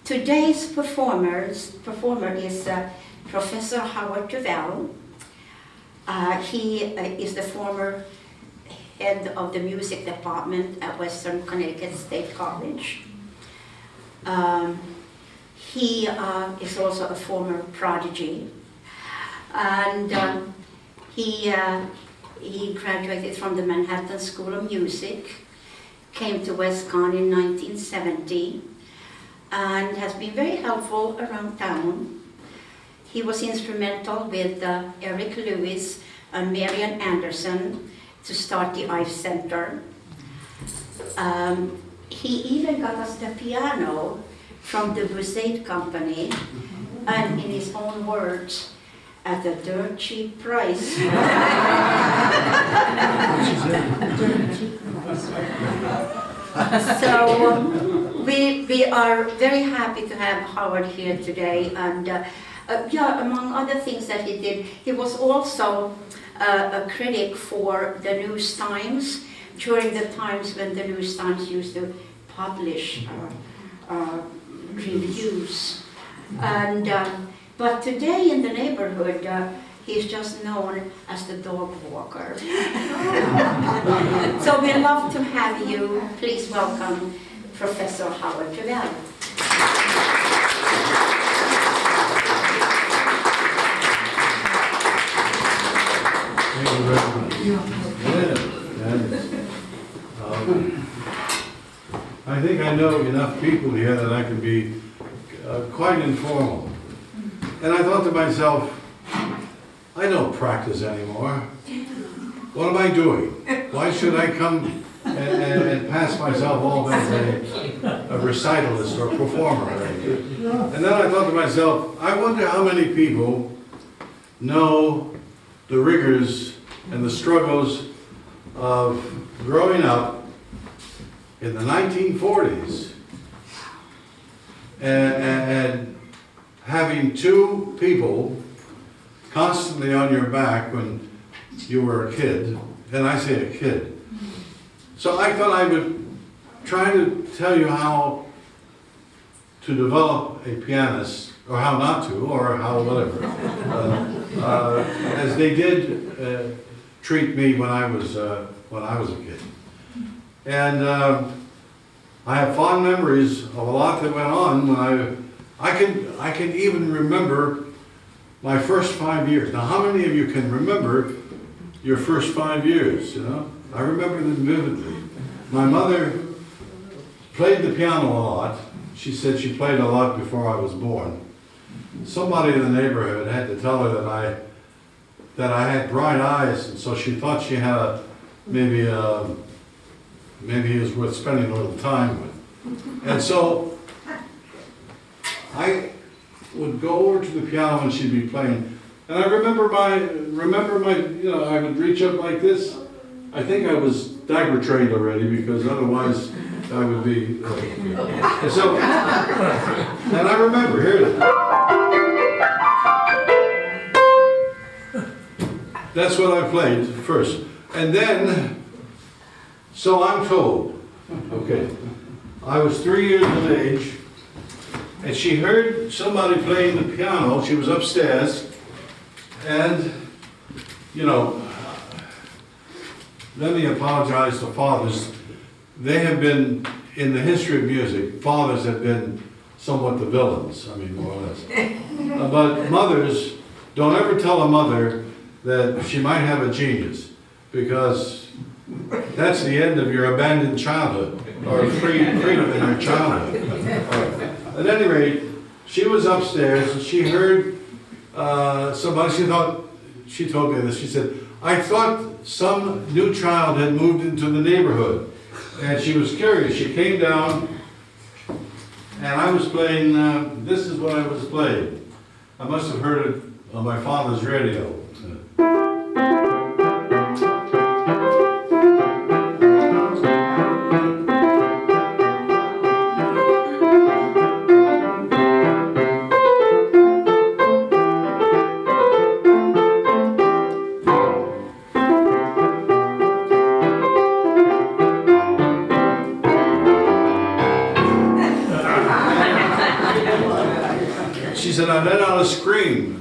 Today's performer is Professor Howard Tuvelle. He is the former head of the music department at Western Connecticut State College. He is also a former prodigy, and he graduated from the Manhattan School of Music, came to WestCon in 1970, and has been very helpful around town. He was instrumental with Eric Lewis and Marian Anderson to start the Ice Center. He even got us the piano from the Mozart Company, and in his own words, at a dirt cheap price. So we are very happy to have Howard here today, and yeah, among other things that he did, he was also a critic for the News Times during the times when the News Times used to publish reviews. And but today in the neighborhood, he's just known as the dog walker. So we'd love to have you. Please welcome Professor Howard Tuvelle. Thank you very much. I think I know enough people here that I can be quite informal. And I thought to myself, I don't practice anymore. What am I doing? Why should I come and pass myself off as a recitalist or performer? And then I thought to myself, I wonder how many people know the rigors and the struggles of growing up in the 1940s and having two people constantly on your back when you were a kid, and I say a kid. So I thought I would try to tell you how to develop a pianist, or how not to, or how whatever, as they did treat me when I was a kid. And I have fond memories of a lot that went on when I can even remember my first 5 years. Now, how many of you can remember your first 5 years? You know, I remember them vividly. My mother played the piano a lot. She said she played a lot before I was born. Somebody in the neighborhood had to tell her that I had bright eyes, and so she thought she had maybe it was worth spending a little time with. And so I would go over to the piano and she'd be playing, and I remember my, you know, I would reach up like this. I think I was dagger trained already, because otherwise I would be. And so, and I remember, here it is. That's what I played first, and then, so I'm told. Okay, I was 3 years of age. And she heard somebody playing the piano. She was upstairs, and, you know, let me apologize to fathers. They have been, in the history of music, fathers have been somewhat the villains, I mean, more or less. But mothers, don't ever tell a mother that she might have a genius, because that's the end of your abandoned childhood, or freedom in your childhood. At any rate, she was upstairs and she heard somebody, she told me this, she said, I thought some new child had moved into the neighborhood. And she was curious. She came down and I was playing, this is what I was playing. I must have heard it on my father's radio.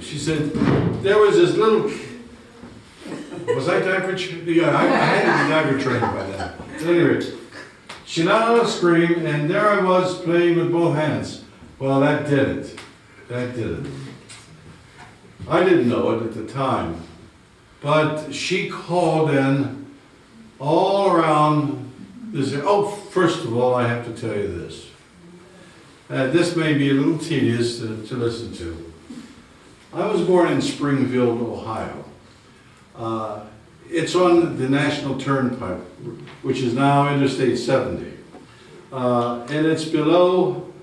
She said, there was this little, was I diaper trained? Yeah, I had to be diaper trained by then. Anyway, she let out a scream, and there I was playing with both hands. Well, that did it. That did it. I didn't know it at the time, but she called in all around this. Oh, first of all, I have to tell you this. This may be a little tedious to listen to. I was born in Springfield, Ohio. It's on the National Turnpike, which is now Interstate 70. And it's below,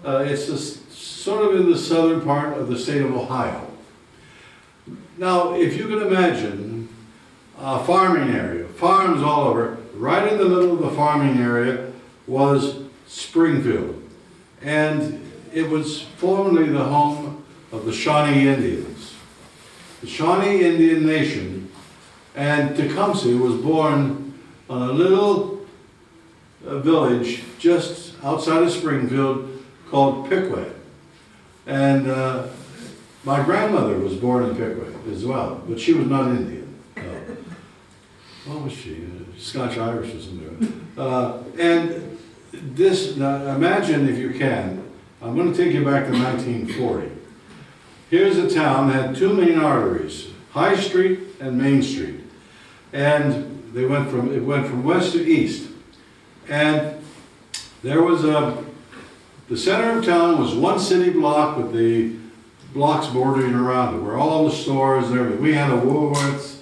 sort of in the southern part of the state of Ohio. Now, if you can imagine a farming area, farms all over, right in the middle of the farming area was Springfield. And it was formerly the home of the Shawnee Indians. The Shawnee Indian Nation, and Tecumseh was born on a little village just outside of Springfield called Pickwick. And my grandmother was born in Pickwick as well, but she was not Indian. What was she? Scotch-Irish or something. And this, now imagine if you can, I'm going to take you back to 1940. Here's a town that had two main arteries, High Street and Main Street. And it went from west to east. And there was the center of town was one city block with the blocks bordering around it, where all the stores and everything. We had a Woolworths,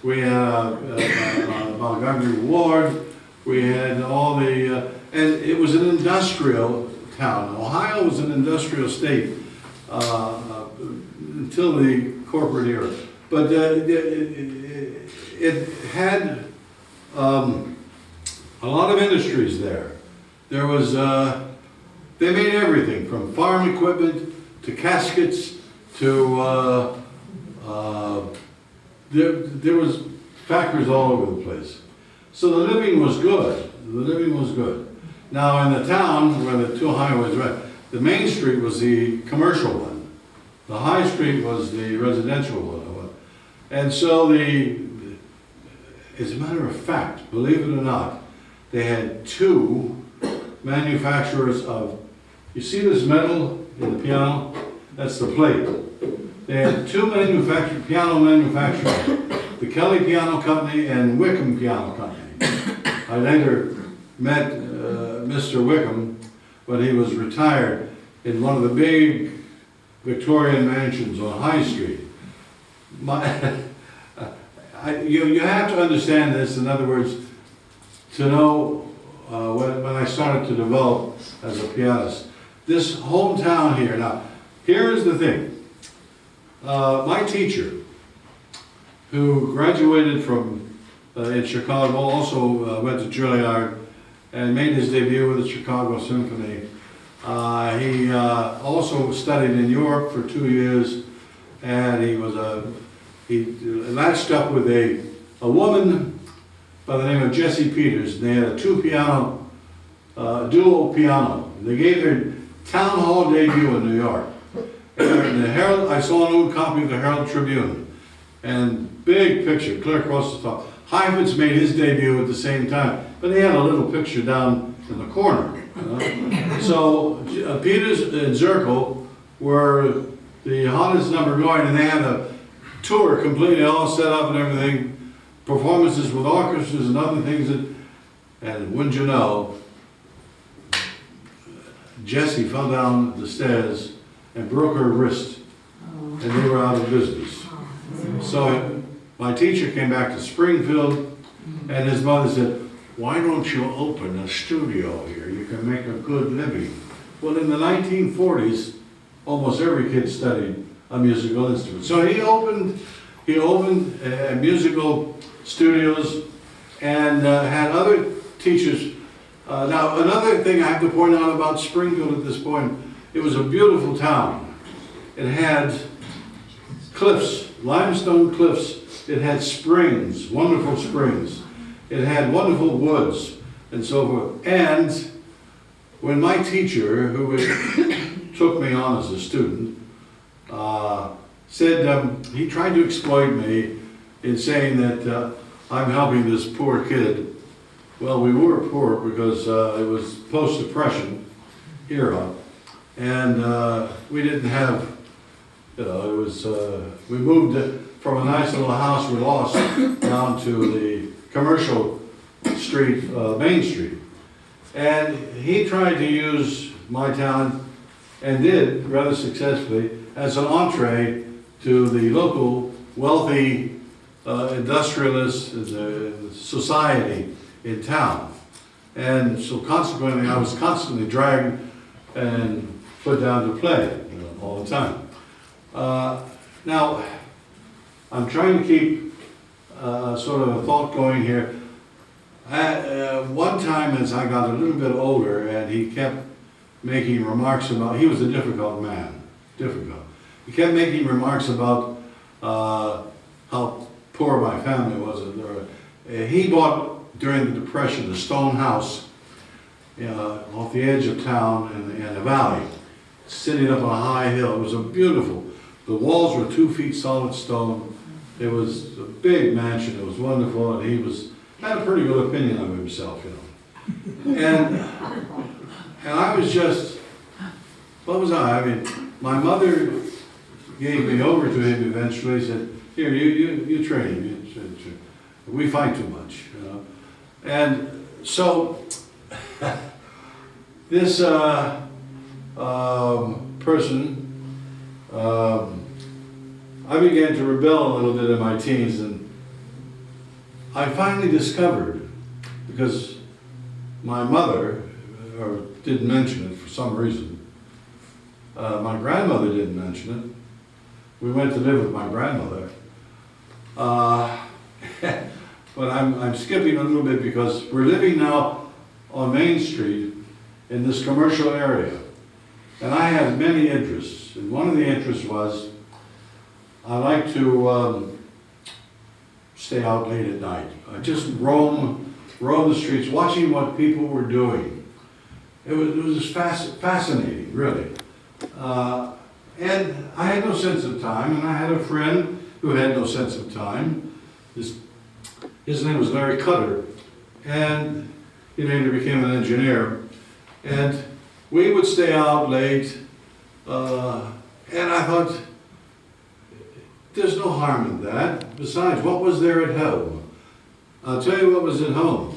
we had a Montgomery Ward, we had all the, and it was an industrial town. Ohio was an industrial state until the corporate era. But it had a lot of industries there. There was, they made everything from farm equipment to caskets to, there was factories all over the place. So the living was good. The living was good. Now in the town where the two highways were, the Main Street was the commercial one. The High Street was the residential one. And so as a matter of fact, believe it or not, they had two manufacturers of, you see this metal in the piano? That's the plate. They had two piano manufacturers, the Kelly Piano Company and Wickham Piano Company. I later met Mr. Wickham when he was retired in one of the big Victorian mansions on High Street. You have to understand this, in other words, to know when I started to develop as a pianist. This hometown here, now, here's the thing. My teacher, who graduated from in Chicago, also went to Juilliard and made his debut with the Chicago Symphony. He also studied in Europe for 2 years, and he latched up with a woman by the name of Jessie Peters. They had a two-piano, dual piano. They gave their town hall debut in New York. And the Herald, I saw an old copy of the Herald Tribune, and big picture, clear across the top. Heifetz made his debut at the same time, but he had a little picture down in the corner. So Peters and Zirkle were the hottest number going, and they had a tour completely all set up and everything, performances with orchestras and other things. And wouldn't you know, Jessie fell down the stairs and broke her wrist, and they were out of business. So my teacher came back to Springfield, and his mother said, "Why don't you open a studio here? You can make a good living." Well, in the 1940s, almost every kid studied a musical instrument. So he opened musical studios and had other teachers. Now, another thing I have to point out about Springfield at this point, it was a beautiful town. It had cliffs, limestone cliffs. It had springs, wonderful springs. It had wonderful woods and so forth. And when my teacher, who took me on as a student, said he tried to exploit me in saying that I'm helping this poor kid. Well, we were poor because it was post-Depression era, and we didn't have, it was, we moved from a nice little house we lost down to the commercial street, Main Street. And he tried to use my talent, and did rather successfully, as an entree to the local wealthy industrialist society in town. And so consequently, I was constantly dragged and put down to play all the time. Now, I'm trying to keep sort of a thought going here. One time as I got a little bit older, and he kept making remarks about, he was a difficult man, difficult. He kept making remarks about how poor my family was. He bought, during the Depression, a stone house off the edge of town in a valley, sitting up on a high hill. It was a beautiful, the walls were 2 feet solid stone. It was a big mansion, it was wonderful, and he had a pretty good opinion of himself, And I was just, what was I? I mean, my mother gave me over to him eventually, said, here, you train him, we fight too much, And so, this person, I began to rebel a little bit in my teens, and I finally discovered, because my mother didn't mention it for some reason, my grandmother didn't mention it. We went to live with my grandmother. But I'm skipping a little bit because we're living now on Main Street in this commercial area. And I had many interests. And one of the interests was I like to stay out late at night. I just roam the streets, watching what people were doing. It was just fascinating, really. And I had no sense of time, and I had a friend who had no sense of time. His name was Larry Cutter, and he later became an engineer. And we would stay out late, and I thought, there's no harm in that. Besides, what was there at home? I'll tell you what was at home.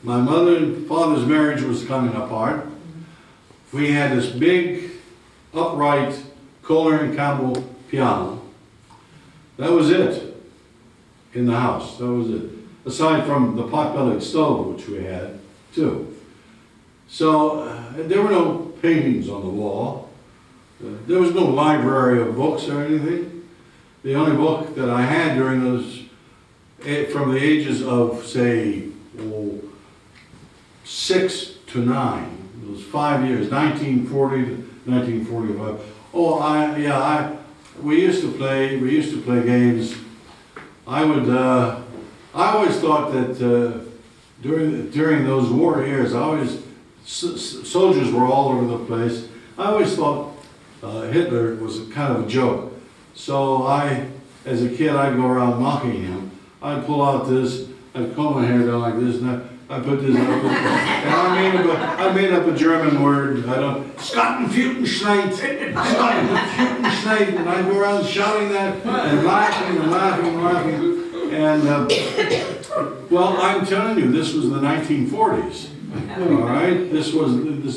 My mother and father's marriage was coming apart. We had this big, upright Kohler and Campbell piano. That was it in the house. That was it. Aside from the pot-bellied stove, which we had, too. So, there were no paintings on the wall. There was no library of books or anything. The only book that I had during those, from the ages of, say, 6 to 9, those 5 years, 1940 to 1945. We used to play games. I always thought that during those war years, soldiers were all over the place. I always thought Hitler was kind of a joke. So as a kid, I'd go around mocking him. I'd pull out this, I'd comb my hair down like this, and I'd put this up, and I made up a German word. Skottenfutenschneid, Skottenfutenschneid, and I'd go around shouting that, and laughing, and laughing, and laughing. And, well, I'm telling you, this was the 1940s, all right? This was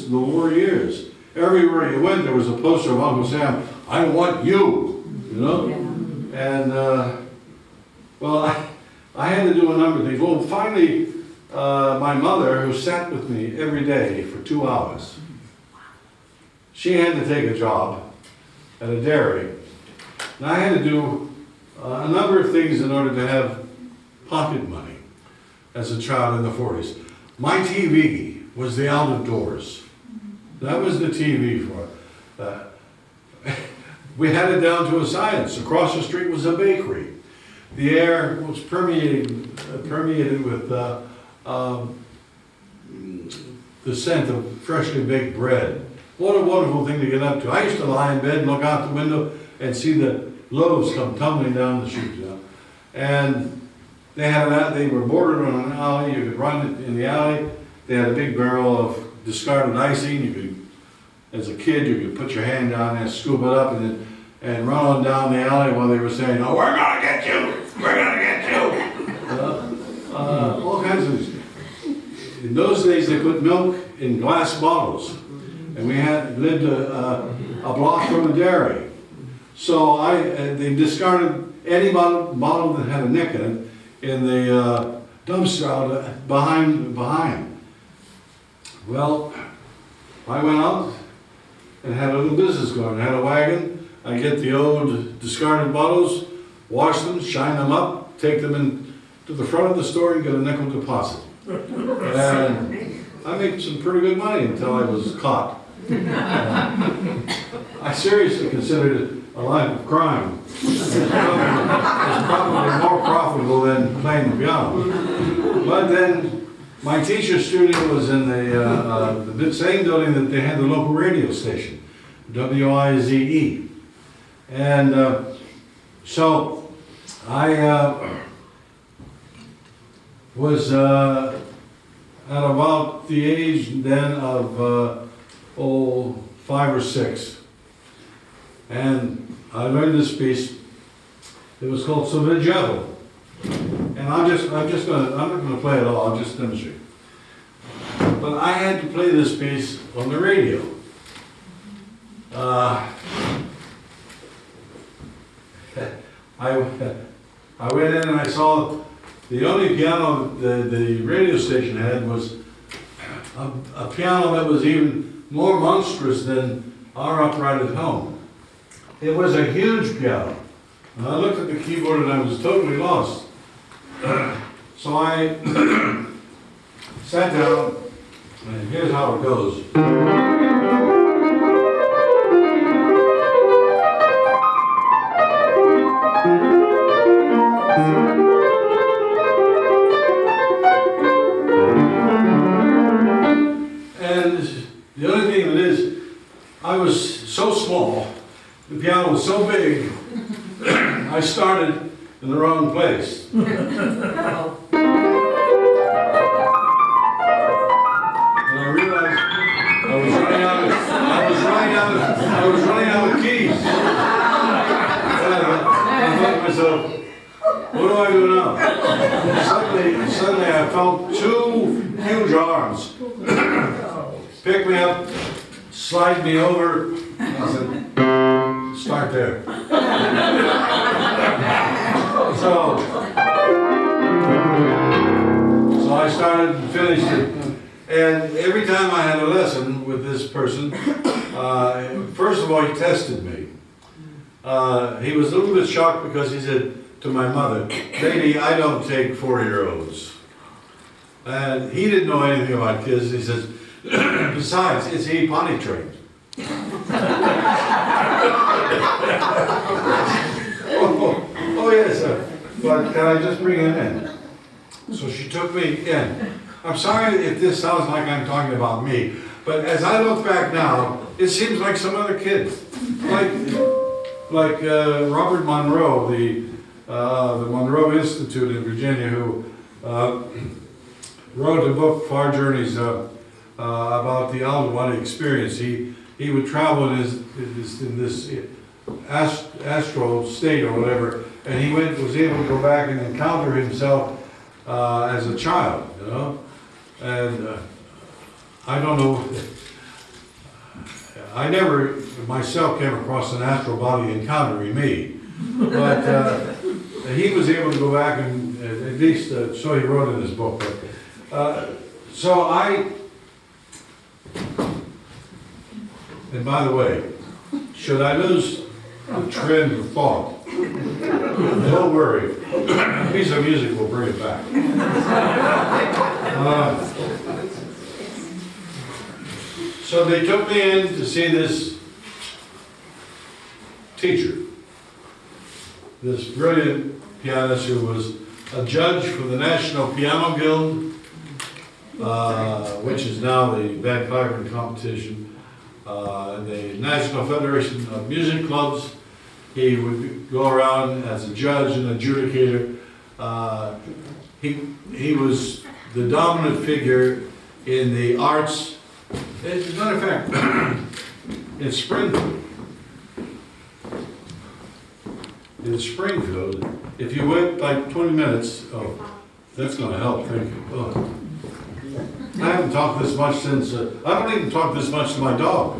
the war years. Everywhere you went, there was a poster of Uncle Sam, I want you. And, well, I had to do a number of things. Well, finally, my mother, who sat with me every day for 2 hours, she had to take a job at a dairy. And I had to do a number of things in order to have pocket money as a child in the 40s. My TV was the Out of Doors. That was the TV for it. We had it down to a science. Across the street was a bakery. The air was permeated with the scent of freshly baked bread. What a wonderful thing to get up to. I used to lie in bed and look out the window and see the loaves come tumbling down the chute, you know. And they were bordered on an alley. You could run in the alley. They had a big barrel of discarded icing. You could, as a kid, you could put your hand down there, scoop it up, and run on down the alley while they were saying, "Oh, we're gonna get you! We're gonna get you!" All kinds of. In those days, they put milk in glass bottles, and we lived a block from a dairy. So they discarded any bottle that had a nick in it in the dumpster out behind. Well, I went out and had a little business going. I had a wagon. I get the old discarded bottles, wash them, shine them up, take them in to the front of the store and get a nickel deposit. And I made some pretty good money until I was caught. I seriously considered it a life of crime. It's probably more profitable than playing the piano. But then my teacher's studio was in the same building that they had the local radio station, WIZE. And so I was at about the age then of 5 or 6. And I learned this piece. It was called Tuvelle. And I'm not gonna play it all, I'll just demonstrate. But I had to play this piece on the radio. I went in and I saw the only piano the radio station had was a piano that was even more monstrous than our upright at home. It was a huge piano. And I looked at the keyboard and I was totally lost. So I sat down, and here's how it goes. And the only thing that is, I was so small, the piano was so big, I started in the wrong place. And I realized I was running out of keys. And I thought to myself, what do I do now? Suddenly I felt two huge arms pick me up, slide me over, and I said, start there. So I started and finished it. And every time I had a lesson with this person, first of all, he tested me. He was a little bit shocked because he said to my mother, "Lady, I don't take 4-year-olds." And he didn't know anything about kids. He says, "Besides, is he potty trained?" Oh yes, sir. But can I just bring him in? So she took me in. I'm sorry if this sounds like I'm talking about me, but as I look back now, it seems like some other kid. Like Robert Monroe, the Monroe Institute in Virginia, who wrote a book, Far Journeys, about the out-of-body experience. He would travel in this astral state or whatever, and he was able to go back and encounter himself as a child, you know. And I don't know. I never myself came across an astral body encountering me, but he was able to go back and at least so he wrote in his book. And by the way, should I lose the trend of thought, don't worry, a piece of music will bring it back. So they took me in to see this teacher, this brilliant pianist who was a judge for the National Piano Guild, which is now the bagpiper competition, the National Federation of Music Clubs, He would go around as a judge and adjudicator. He was the dominant figure in the arts. As a matter of fact, in Springfield, if you wait like 20 minutes, oh, that's going to help, thank you. Oh. I haven't talked this much since, I don't even talk this much to my dog.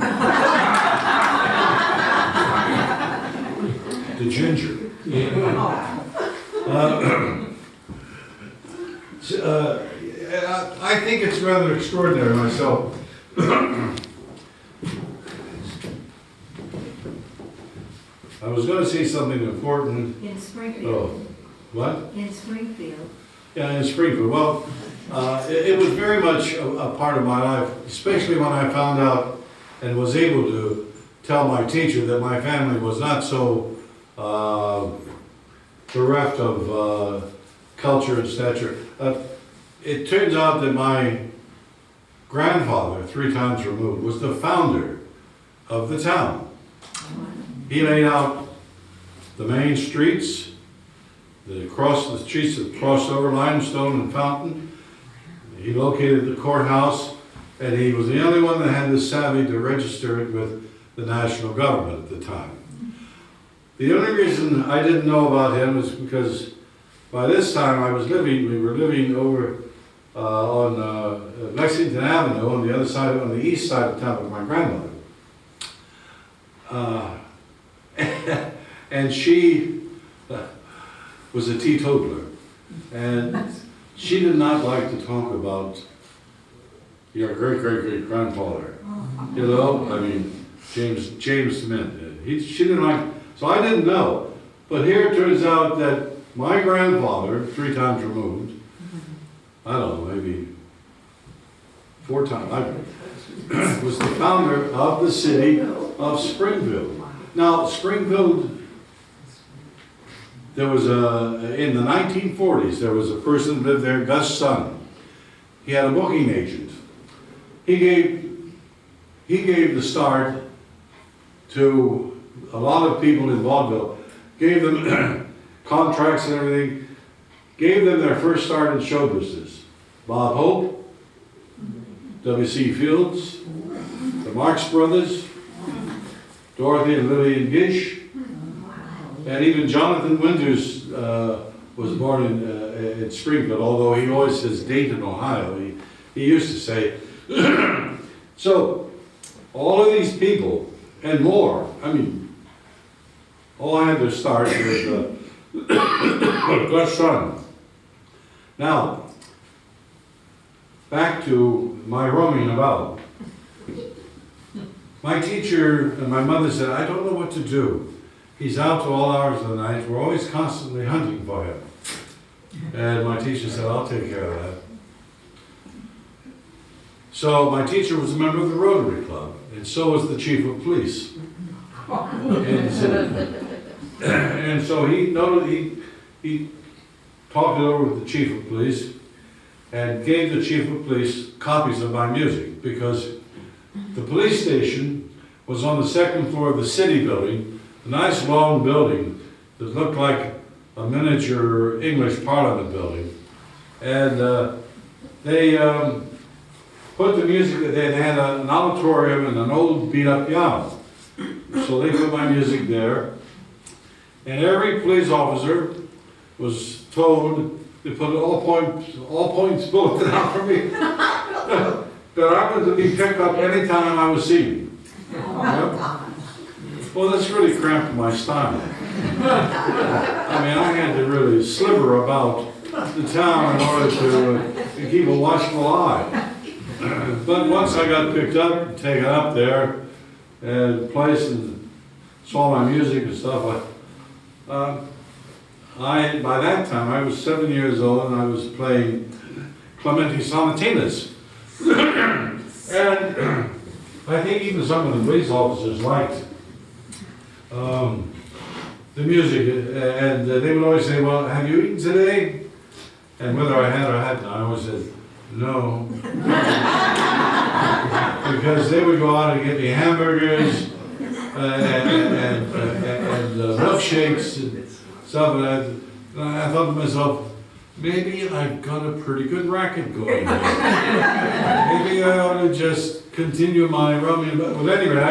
The Ginger. I think it's rather extraordinary myself. I was going to say something important. In Springfield. Oh, what? In Springfield. Yeah, in Springfield. Well, it was very much a part of my life, especially when I found out and was able to tell my teacher that my family was not so bereft of culture and stature. It turns out that my grandfather, 3 times removed, was the founder of the town. He laid out the main streets, the streets that crossed over Limestone and Fountain. He located the courthouse, and he was the only one that had the savvy to register it with the national government at the time. The only reason I didn't know about him was because by this time we were living over on Lexington Avenue on the east side of town with my grandmother. And she was a teetotaler, and she did not like to talk about your great-great-great-grandfather. You know, I mean, James Smith. She didn't like, so I didn't know. But here it turns out that my grandfather, 3 times removed, I don't know, maybe 4 times, was the founder of the city of Springfield. Now, Springfield, there was in the 1940s, there was a person who lived there, Gus Son. He had a booking agent. He gave the start to a lot of people in vaudeville, gave them contracts and everything, gave them their first start in show business. Bob Hope, W.C. Fields, the Marx Brothers, Dorothy and Lillian Gish, and even Jonathan Winters was born in Springfield, although he always says Dayton, Ohio. He used to say. So, all of these people, and more, I mean, all I had to start with Gus Son. Now, back to my roaming about. My teacher and my mother said, I don't know what to do. He's out to all hours of the night. We're always constantly hunting for him. And my teacher said, I'll take care of that. So my teacher was a member of the Rotary Club, and so was the chief of police. And so he talked it over with the chief of police and gave the chief of police copies of my music, because the police station was on the 2nd floor of the city building, a nice long building that looked like a miniature English Parliament building. And they put the music, they had an auditorium and an old beat-up piano. So they put my music there. And every police officer was told to put all points bulletin out for me. That I was to be picked up any time I was seen. Yep. Well, that's really cramped my style. I mean, I had to really sliver about the town in order to keep a watchful eye. But once I got picked up, taken up there, and placed and saw my music and stuff, by that time I was 7 years old and I was playing Clementi Sonatinas. And I think even some of the police officers liked the music, and they would always say, well, have you eaten today? And whether I had or hadn't, I always said, no. Because they would go out and get me hamburgers, milkshakes and stuff. And I thought to myself, maybe I've got a pretty good racket going. Maybe I ought to just continue my rumming. But anyway,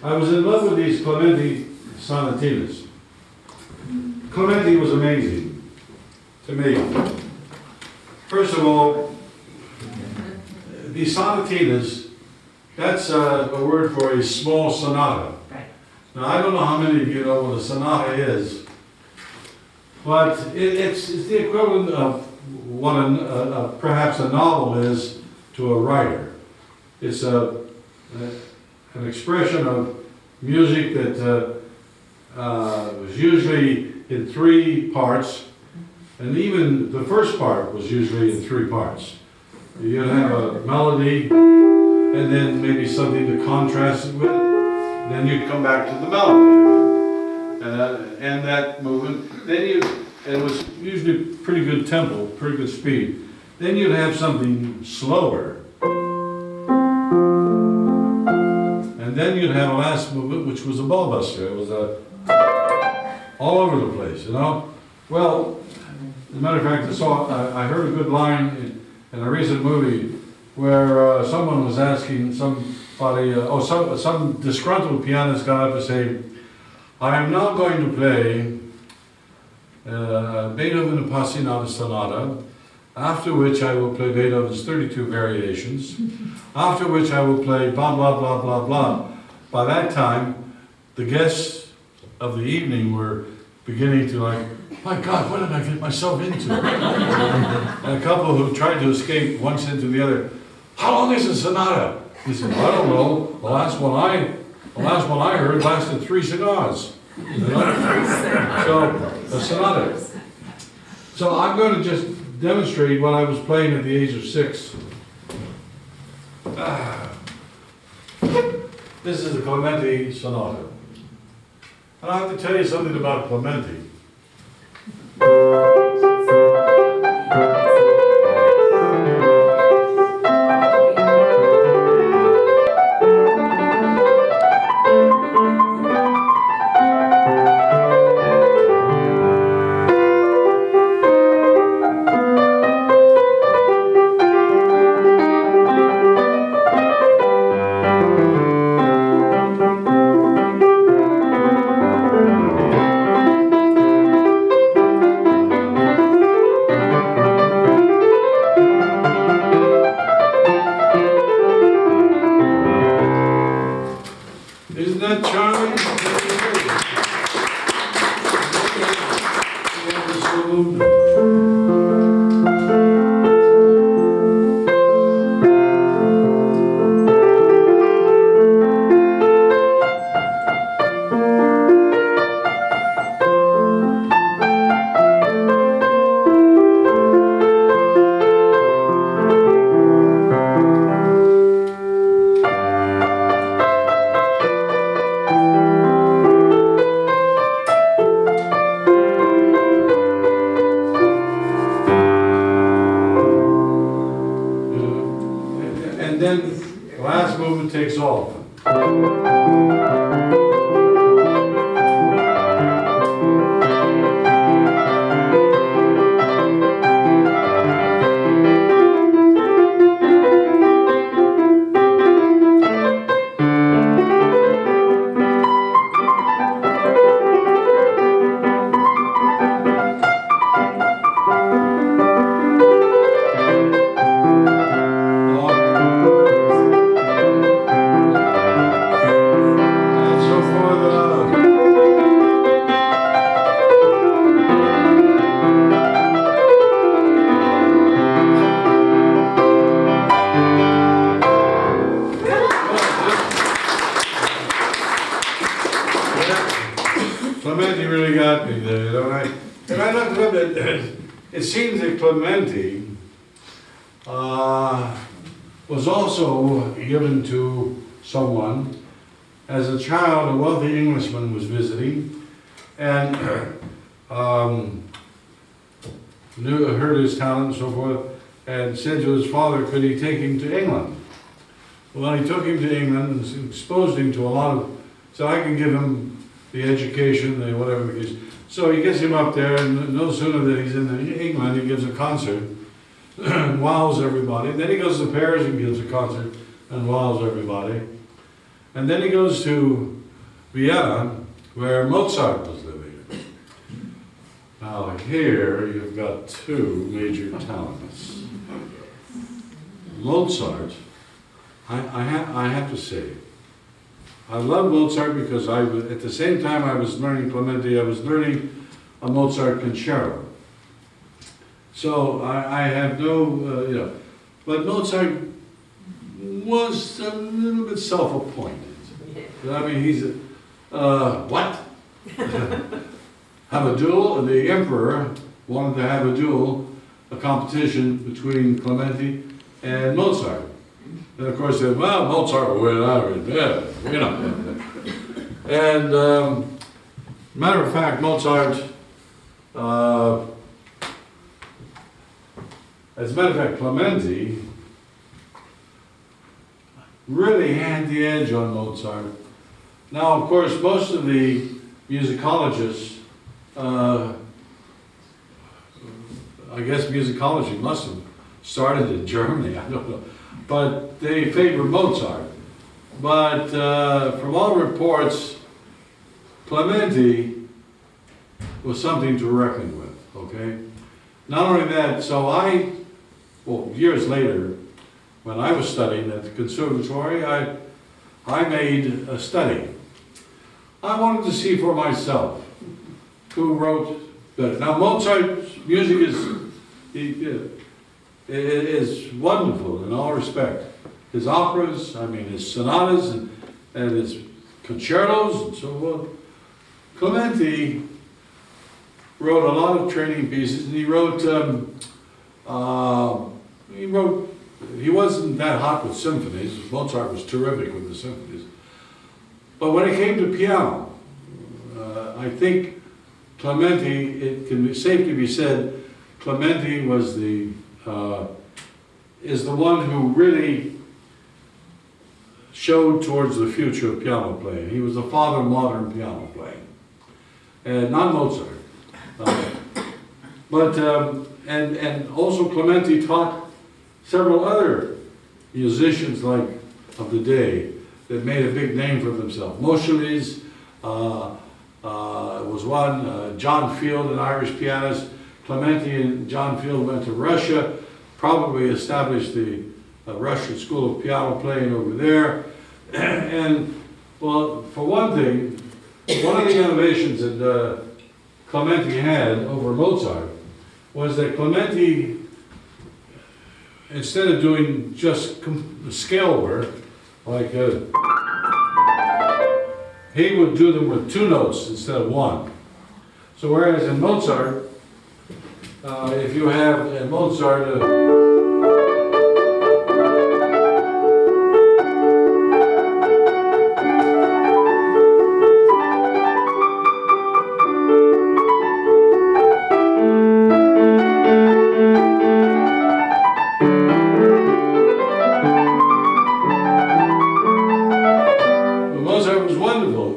I was in love with these Clementi sonatinas. Clementi was amazing to me. First of all, these sonatinas, that's a word for a small sonata. Right. Now, I don't know how many of you know what a sonata is, but it's the equivalent of what perhaps a novel is to a writer. It's an expression of music that was usually in 3 parts, and even the first part was usually in 3 parts. You'd have a melody, and then maybe something to contrast it with, then you'd come back to the melody, and that movement. Then it was usually pretty good tempo, pretty good speed. Then you'd have something slower, and then you'd have a last movement, which was a ball buster. It was all over the place, you know. Well, as a matter of fact, I heard a good line in a recent movie where someone was asking somebody, some disgruntled pianist got up to say, I am now going to play Beethoven Appassionata Sonata, after which I will play Beethoven's 32 variations, after which I will play blah, blah, blah, blah, blah. By that time, the guests of the evening were beginning to like, my God, what did I get myself into? And a couple who tried to escape one said to the other, how long is a sonata? He said, I don't know. The last one I heard lasted 3 cigars. You know? So, a sonata. So I'm going to just demonstrate what I was playing at the age of 6. This is the Clementi Sonata. And I have to tell you something about Clementi. Isn't that charming? And then the last movement takes off. Clementi really got me there, you know. And I looked up at it seems that Clementi was also given to someone as a child. A wealthy Englishman was visiting and heard his talent and so forth, and said to his father, could he take him to England? Well, he took him to England and exposed him to a lot of, so I can give him the education, the whatever the case. So he gets him up there, and no sooner that he's in England, he gives a concert and wows everybody. Then he goes to Paris and gives a concert and wows everybody. And then he goes to Vienna, where Mozart was living. Now here you've got two major talents. Mozart, I have to say, I love Mozart because at the same time I was learning Clementi, I was learning a Mozart Concerto. So I have no, but Mozart was a little bit self-appointed. I mean, he's what? Have a duel? And the emperor wanted to have a duel, a competition between Clementi and Mozart. And of course, they said, well, Mozart will win out of it, yeah, And matter of fact, Mozart, as a matter of fact, Clementi really had the edge on Mozart. Now, of course, most of the musicologists, I guess musicology must have started in Germany, I don't know, but they favor Mozart. But from all reports, Clementi was something to reckon with, okay? Not only that, so years later, when I was studying at the conservatory, I made a study. I wanted to see for myself who wrote better. Now Mozart's music is wonderful in all respect. His operas, I mean his sonatas and his concertos and so forth. Clementi wrote a lot of training pieces, and he wasn't that hot with symphonies. Mozart was terrific with the symphonies. But when it came to piano, I think Clementi, it can be safely be said, Clementi was is the one who really showed towards the future of piano playing. He was the father of modern piano playing, and not Mozart. And also Clementi taught several other musicians of the day that made a big name for themselves. Moscheles was one, John Field, an Irish pianist. Clementi and John Field went to Russia, probably established the Russian School of Piano playing over there. And, well, for one thing, one of the innovations that Clementi had over Mozart was that Clementi, instead of doing just scale work, like he would do them with two notes instead of one. So whereas in Mozart, if you have in Mozart, Mozart was wonderful.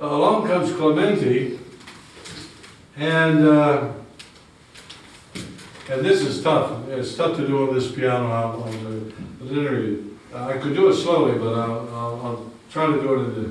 Along comes Clementi, and this is tough. It's tough to do on this piano. Literally, I could do it slowly, but I'll try to do it in the.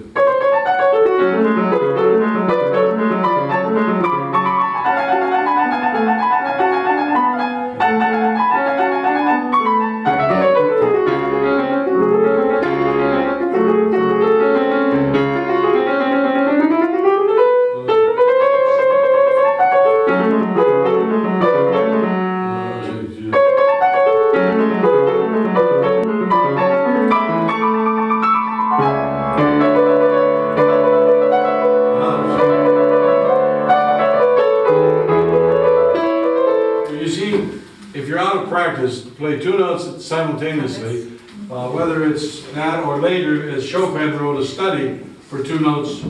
Play two notes simultaneously, whether it's that or later, as Chopin wrote a study for two notes.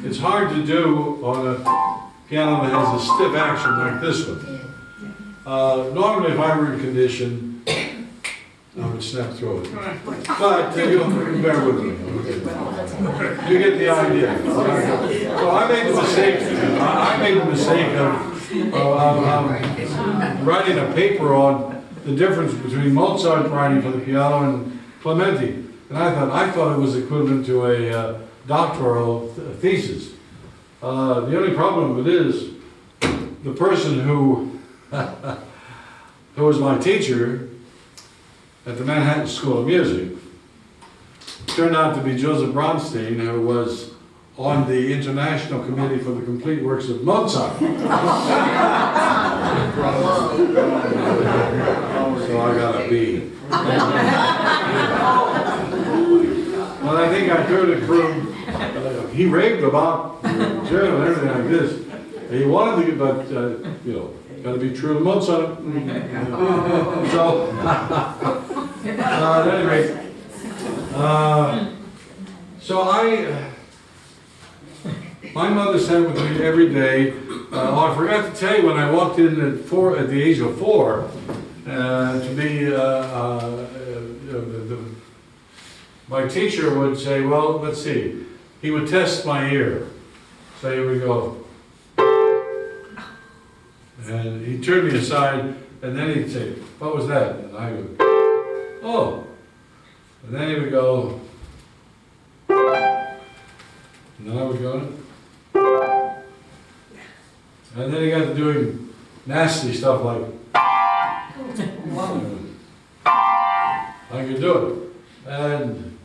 It's hard to do on a piano that has a stiff action like this one. Normally, if I were in condition, I would snap through it. But you'll bear with me. You get the idea. So I made the mistake of writing a paper on the difference between Mozart writing for the piano and Clementi. And I thought it was equivalent to a doctoral thesis. The only problem with it is the person who was my teacher at the Manhattan School of Music turned out to be Joseph Bronstein, who was on the International Committee for the Complete Works of Mozart. So I got a B. Well, I think I heard it from, he raved about the journal and everything like this. He wanted to, but, you know, got to be true to Mozart. So, at any rate, my mother sat with me every day. I forgot to tell you, when I walked in at the age of 4, to be, my teacher would say, well, let's see. He would test my ear. So here we go. And he'd turn me aside, and then he'd say, what was that? And I go, oh. And then he would go, and then I would go, and then he got to doing nasty stuff like, I could do it. And,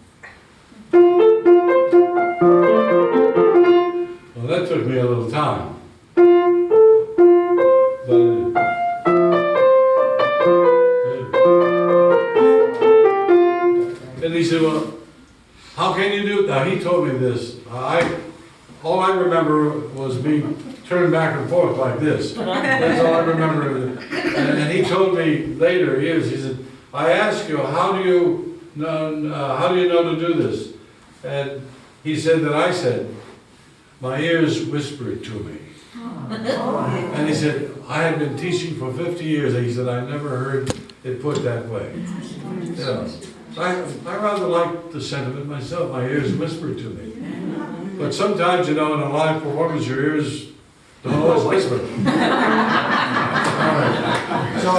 well, that took me a little time. And he said, well, how can you do it? Now, he told me this. All I remember was me turning back and forth like this. That's all I remember. And he told me later, he said, I asked you, how do you know to do this? And he said that I said, my ears whispered to me. And he said, I had been teaching for 50 years, and he said, I never heard it put that way. Yeah. I rather like the sentiment myself. My ears whispered to me. But sometimes, you know, in a live performance, your ears don't always whisper. All right. So,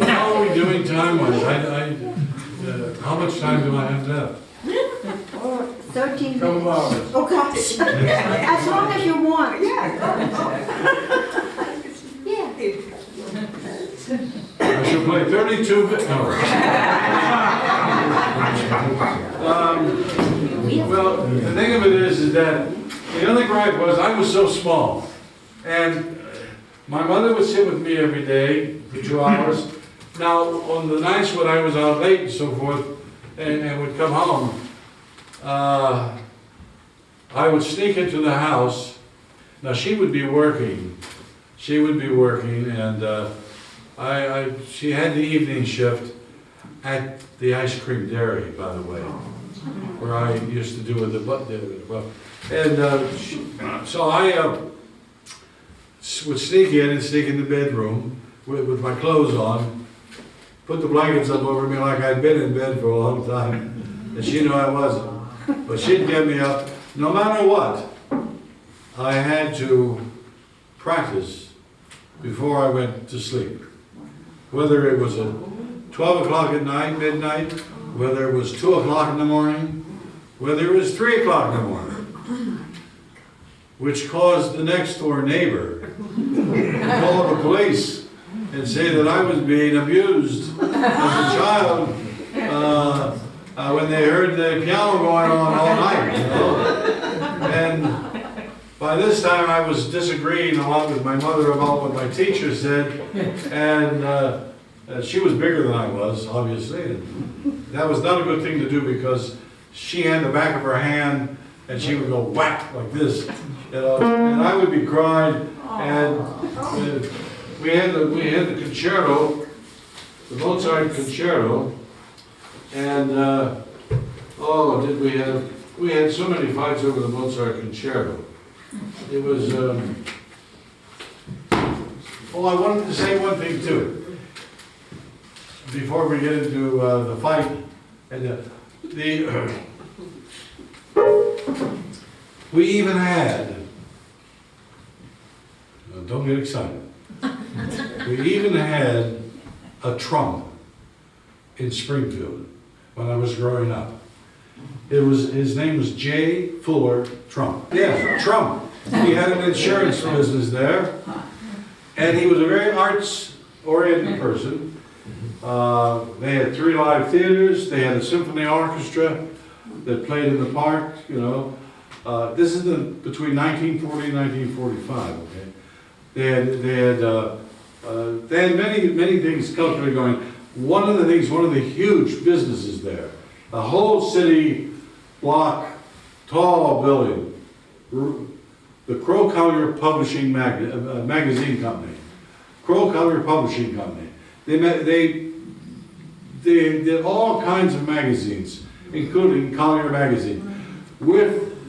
how are we doing time-wise? How much time do I have left? 13 minutes. Couple hours. Oh, gosh. As long as you want. Yeah. I should play 32 bit. No. Well, the thing of it is that the only gripe was I was so small. And my mother would sit with me every day for 2 hours. Now, on the nights when I was out late and so forth, and would come home, I would sneak into the house. Now, she would be working. And she had the evening shift at the ice cream dairy, by the way, where I used to do with the butt. And so I would sneak in the bedroom with my clothes on, put the blankets up over me like I'd been in bed for a long time, and she knew I wasn't. But she'd get me up. No matter what, I had to practice before I went to sleep. Whether it was at 12 o'clock at night, midnight, whether it was 2 o'clock in the morning, whether it was 3 o'clock in the morning, which caused the next door neighbor to call the police and say that I was being abused as a child when they heard the piano going on all night, you know? And by this time I was disagreeing a lot with my mother about what my teacher said, and she was bigger than I was, obviously, and that was not a good thing to do because she had the back of her hand and she would go whack like this, you know, and I would be crying, and we had the concerto, the Mozart Concerto, and we had so many fights over the Mozart Concerto. It was, oh, I wanted to say one thing too. Before we get into the fight, and we even had, don't get excited, we even had a trump in Springfield when I was growing up. His name was J. Fuller Trump. Yeah, Trump. He had an insurance business there, and he was a very arts-oriented person. They had 3 live theaters. They had a symphony orchestra that played in the park. You know, this is between 1940 and 1945. Okay, they had many things culturally going. One of the huge businesses there, a whole city block, tall building, the Crow Collier Publishing Magazine Company. Crow Collier Publishing Company. They did all kinds of magazines, including Collier Magazine.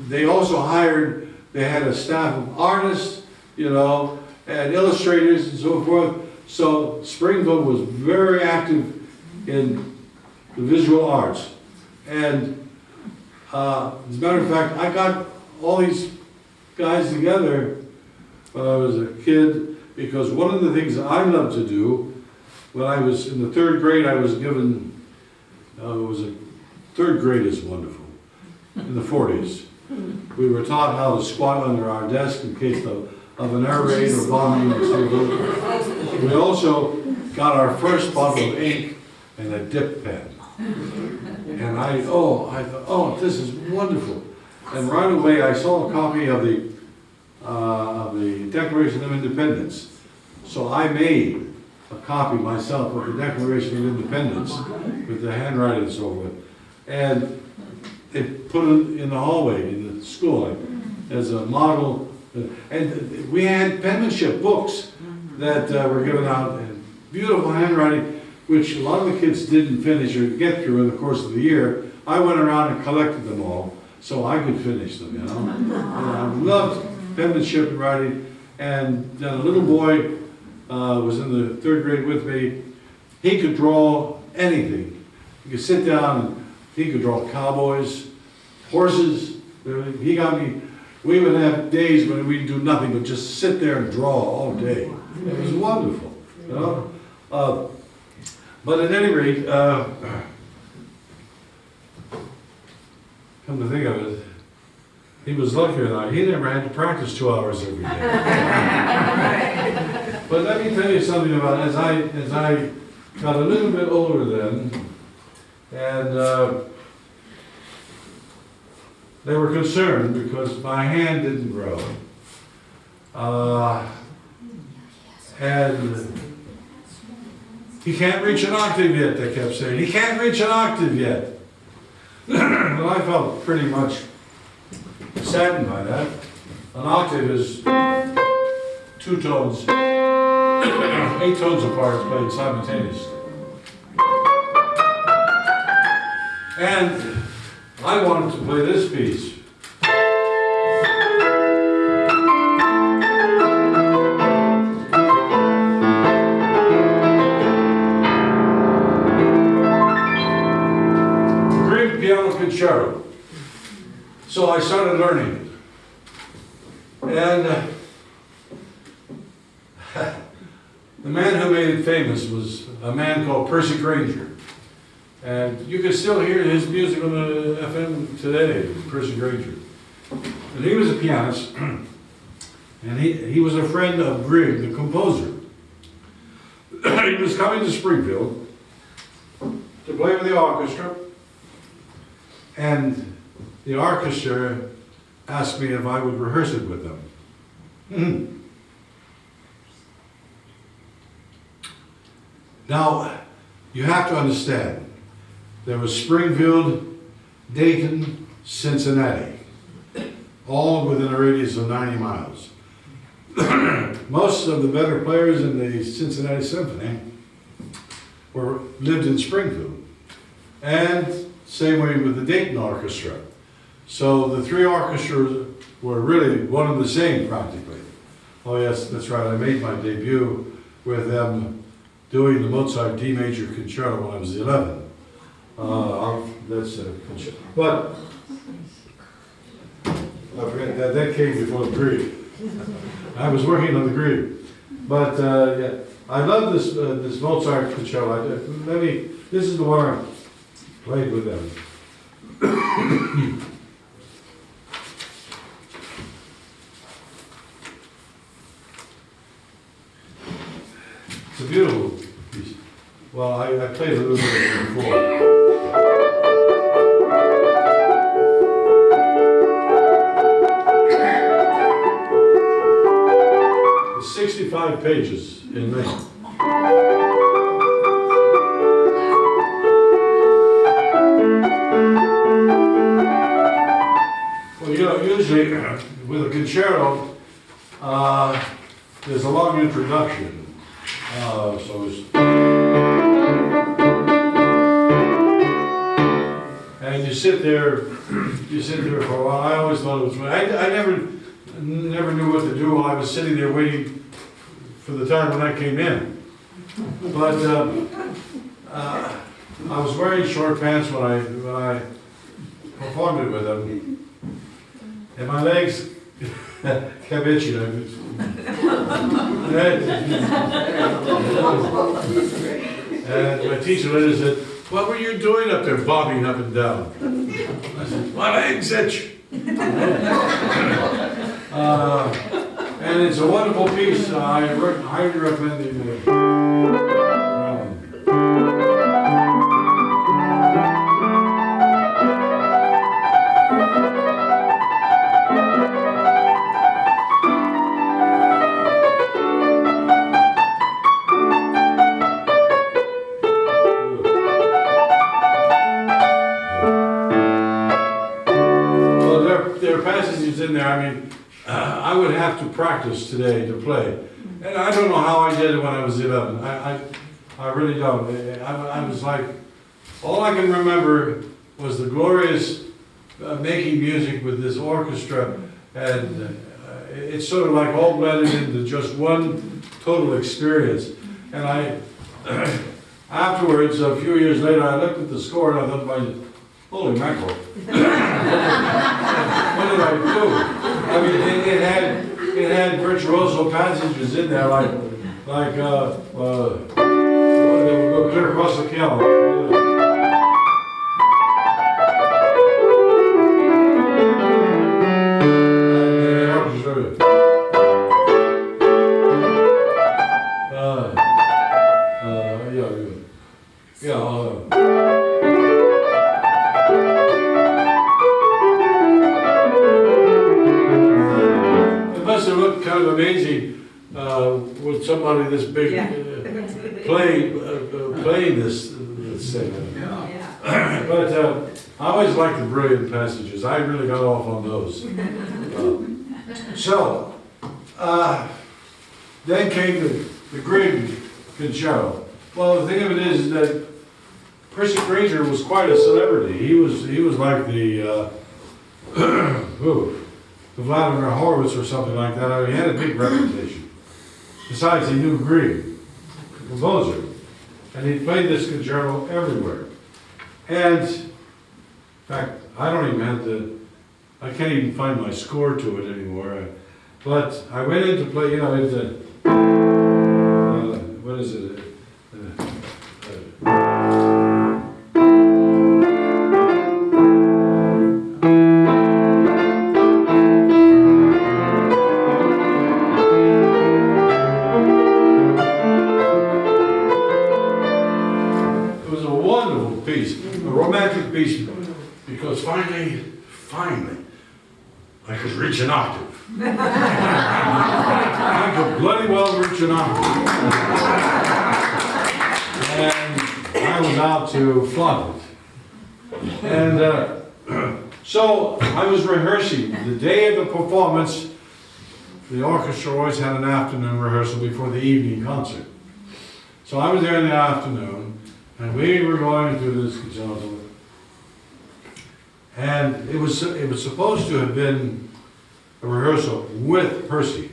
They also they had a staff of artists, you know, and illustrators and so forth. So Springfield was very active in the visual arts. And as a matter of fact, I got all these guys together when I was a kid, because one of the things that I loved to do, when I was in the 3rd grade, I was given, third grade is wonderful, in the 40s. We were taught how to squat under our desk in case of an air raid or bombing or something. We also got our first bottle of ink and a dip pen. And I thought, oh, this is wonderful. And right away I saw a copy of the Declaration of Independence. So I made a copy myself of the Declaration of Independence with the handwriting and so forth. And they put it in the hallway in the school as a model. And we had penmanship books that were given out, and beautiful handwriting, which a lot of the kids didn't finish or get through in the course of the year. I went around and collected them all so I could finish them, you know. And I loved penmanship and writing. And then a little boy was in the 3rd grade with me. He could draw anything. He could sit down and he could draw cowboys, horses. He got me. We would have days when we'd do nothing but just sit there and draw all day. It was wonderful, you know. But at any rate, come to think of it, he was luckier than I. He never had to practice 2 hours every day. But let me tell you something about as I got a little bit older then, and they were concerned because my hand didn't grow. And he can't reach an octave yet, they kept saying. He can't reach an octave yet. Well, I felt pretty much saddened by that. An octave is 2 tones, 8 tones apart, played simultaneously. And I wanted to play this piece. The Great Piano Concerto. So I started learning it. And the man who made it famous was a man called Percy Grainger. And you can still hear his music on the FM today, Percy Grainger. And he was a pianist, and he was a friend of Grieg, the composer. He was coming to Springfield to play with the orchestra, and the orchestra asked me if I would rehearse it with them. Now, you have to understand, there was Springfield, Dayton, Cincinnati, all within a radius of 90 miles. Most of the better players in the Cincinnati Symphony lived in Springfield. And same way with the Dayton Orchestra. So the 3 orchestras were really one and the same practically. Oh yes, that's right, I made my debut with them doing the Mozart D major concerto when I was 11. That's a concerto. But I forget that came before the Grieg. I was working on the Grieg. But yeah, I love this this Mozart concerto. This is the one I played with them. It's a beautiful piece. Well, I played a little bit before. 65 pages in length. Well, you know, usually with a concerto, there's a long introduction. So it's, and you sit there for a while. I always thought it was. I never knew what to do while I was sitting there waiting for the time when I came in. But I was wearing short pants when I performed it with them, and my legs kept itching. And my teacher later said, "What were you doing up there, bobbing up and down?" I said, "My legs itch." And it's a wonderful piece. I highly recommend it. Well, there are passages in there. I mean, I would have to practice today to play. And I don't know how I did it when I was 11. I really don't. I was like, all I can remember was the glorious making music with this orchestra. And it's sort of like all blended into just one total experience. And afterwards, a few years later, I looked at the score and I thought, holy mackerel. What did I do? I mean, it had virtuoso passages in there, like we'll go clear across the piano. Kind of amazing with somebody this big playing this thing. Yeah. But I always liked the brilliant passages. I really got off on those. Then came the Grieg concerto. Well, the thing of it is that Percy Grainger was quite a celebrity. He was like the Vladimir Horowitz or something like that. I mean, he had a big reputation. Besides, he knew Grieg, composer, and he played this concerto everywhere. And in fact, I can't even find my score to it anymore. But I went in to play, you know, what is it? Because finally, I could reach an octave. I could bloody well reach an octave. And I was out to flaunt it. And so I was rehearsing. The day of the performance, the orchestra always had an afternoon rehearsal before the evening concert. So I was there in the afternoon, and we were going through this concerto. And it was supposed to have been a rehearsal with Percy,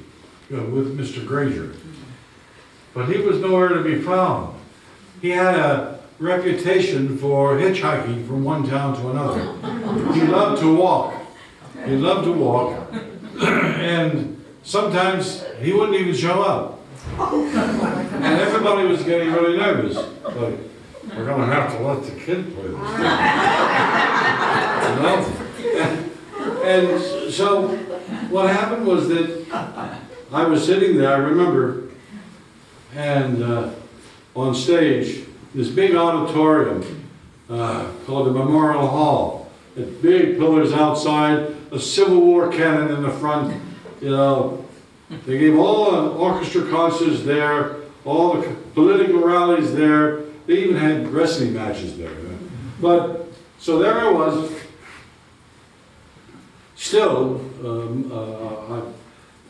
with Mr. Grainger. But he was nowhere to be found. He had a reputation for hitchhiking from one town to another. He loved to walk. He loved to walk. And sometimes he wouldn't even show up. And everybody was getting really nervous. Like, we're going to have to let the kid play this. You know? And so what happened was that I was sitting there, I remember, and on stage, this big auditorium called the Memorial Hall. With big pillars outside, a Civil War cannon in the front, you know. They gave all the orchestra concerts there, all the political rallies there. They even had wrestling matches there. But, so there I was. Still,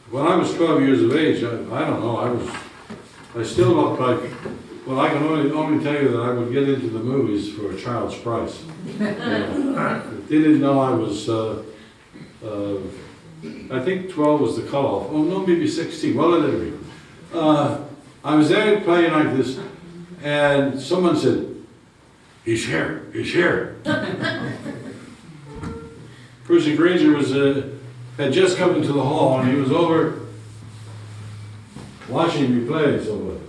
when I was 12 years of age, I don't know, I still looked like, well, I can only tell you that I would get into the movies for a child's price. They didn't know I was, I think 12 was the cutoff. Oh, no, maybe 16. Well, at any rate. I was there playing like this, and someone said, he's here, he's here. Percy Grainger had just come into the hall, and he was over watching me play. So,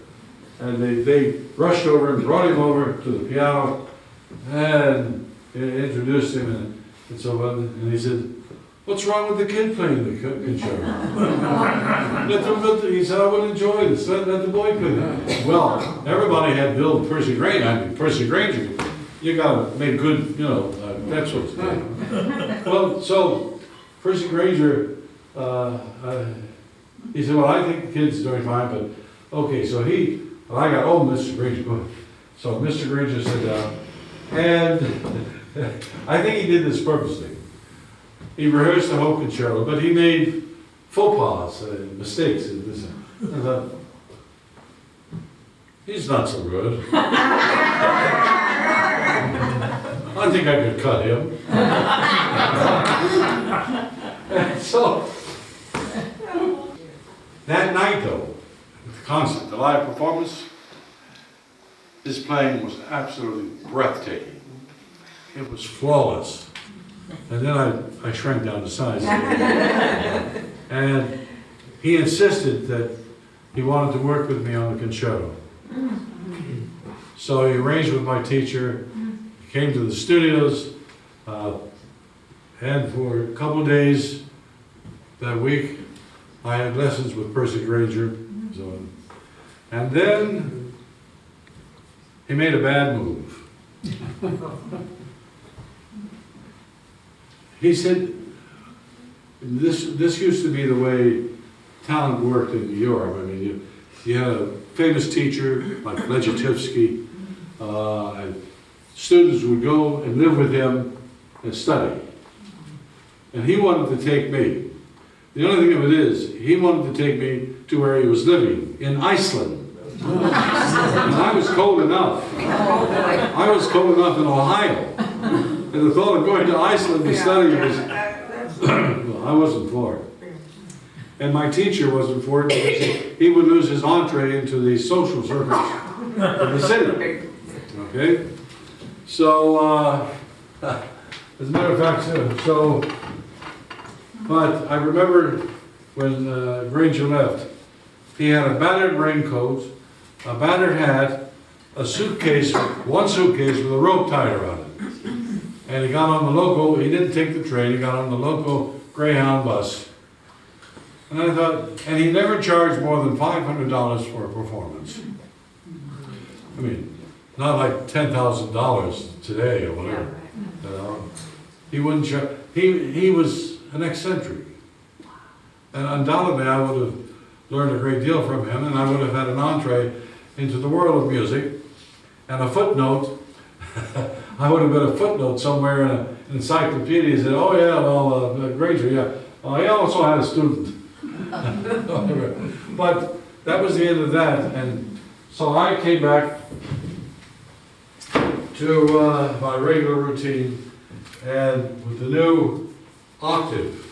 and they rushed over and brought him over to the piano and introduced him. And so on. And he said, what's wrong with the kid playing the concerto? He said, I would enjoy this. Let the boy play it. Well, everybody had billed Percy Grainger. I mean, Percy Grainger. You got to make good, you know, that sort of stuff. Well, so Percy Grainger, he said, well, I think the kid's doing fine, but okay, so I got, oh, Mr. Grainger. So Mr. Grainger sat down, and I think he did this purposely. He rehearsed the whole concerto, but he made faux pas, mistakes. I thought, he's not so good. I think I could cut him. And so, that night though, the concert, the live performance, his playing was absolutely breathtaking. It was flawless. And then I shrank down to size. And he insisted that he wanted to work with me on the concerto. So he arranged with my teacher, came to the studios, and for a couple of days that week, I had lessons with Percy Grainger. And then he made a bad move. He said, this used to be the way talent worked in Europe. I mean, you had a famous teacher like Legitivsky, and students would go and live with him and study. And he wanted to take me. The only thing of it is, he wanted to take me to where he was living, in Iceland. And I was cold enough. I was cold enough in Ohio. And the thought of going to Iceland to study was, well, I wasn't for it. And my teacher wasn't for it because he would lose his entree into the social circles of the city. Okay? So, as a matter of fact, but I remember when Grainger left, he had a battered raincoat, a battered hat, a suitcase, one suitcase with a rope tied around it. And he got on the local, he didn't take the train, he got on the local Greyhound bus. And I thought, and he never charged more than $500 for a performance. I mean, not like $10,000 today or whatever. You know? He wouldn't charge, he was an eccentric. And undoubtedly I would have learned a great deal from him, and I would have had an entree into the world of music, and a footnote. I would have been a footnote somewhere in an encyclopedia that said, oh yeah, well, Grainger, yeah. He also had a student. But that was the end of that. And so I came back to my regular routine, and with the new octave